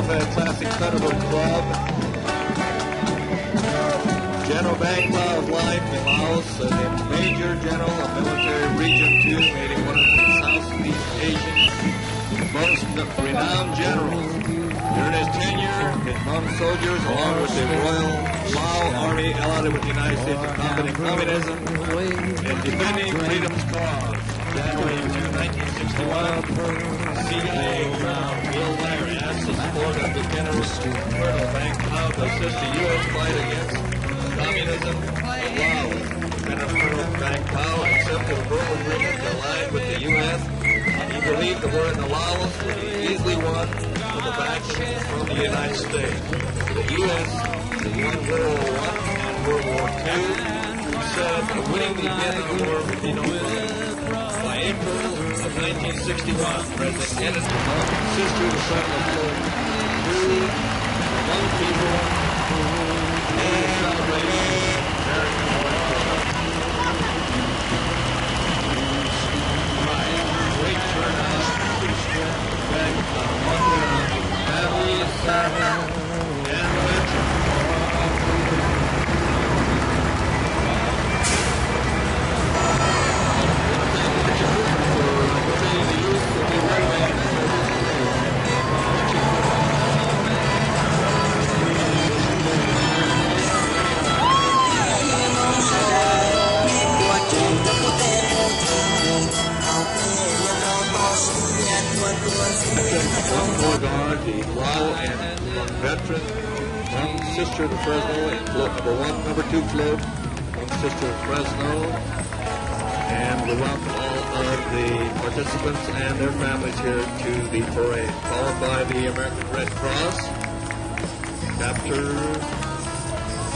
fantastic Thunderbird Club. General Vang Pao's life in Laos, the Major General of Military Region 2, made him one of the Southeast Asian most renowned generals. During his tenure, his Hmong soldiers, along with the Royal Lao Army, allied with the United States in combating communism and defending freedom's cause. January 2, 1961, CIA Bill Langer asked the support of the General Vang Pao to assist the U.S. fight against communism of Laos. General Vang Pao accepted a verbal agreement to align with the U.S. He believed the war in the Laos would be easily won with the backing from the United States. The U.S. won World War I and World War II. He said winning the Vietnam War would be no problem. By April of 1961, President Kennedy sister the son of two young people and celebrating American elections. Great turnout, families, and veterans. One more guard, the Lao and veteran, one sister of Fresno, and float number two float, one sister of Fresno, and we welcome all of the participants and their families here to the parade, followed by the American Red Cross. Chapter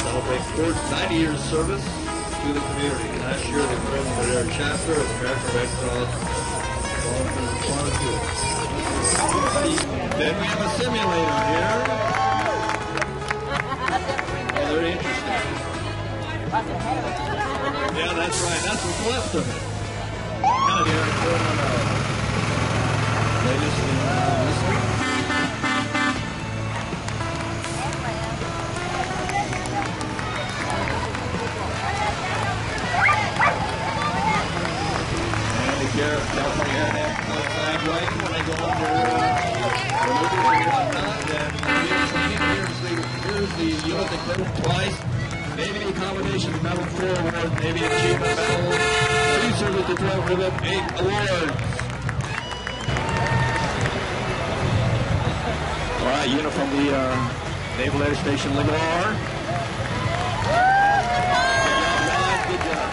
celebrate 90 years service to the community. Last year, the president of their chapter of the American Red Cross. Then we have a simulator here. Oh, very interesting. Yeah, that's right. That's what's left of it. Out here, latest in California outside right when they go under maneuvers and whatnot. And here's the unit that clipped twice. Navy accommodation medal 4 award, Navy achievement medal, sea service deployment ribbon 8 awards. All right, unit from the Naval Air Station Ligar. Good job.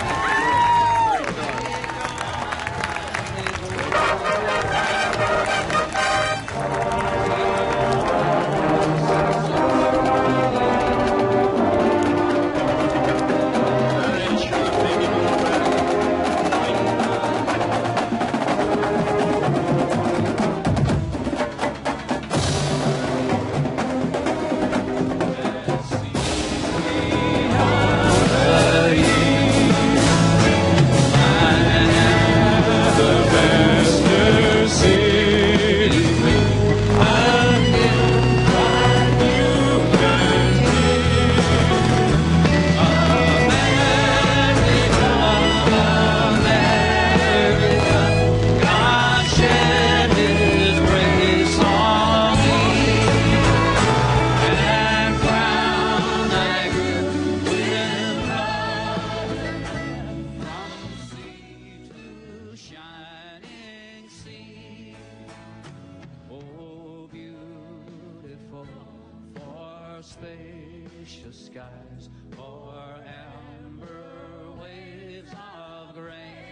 Spacious skies or amber waves of grain.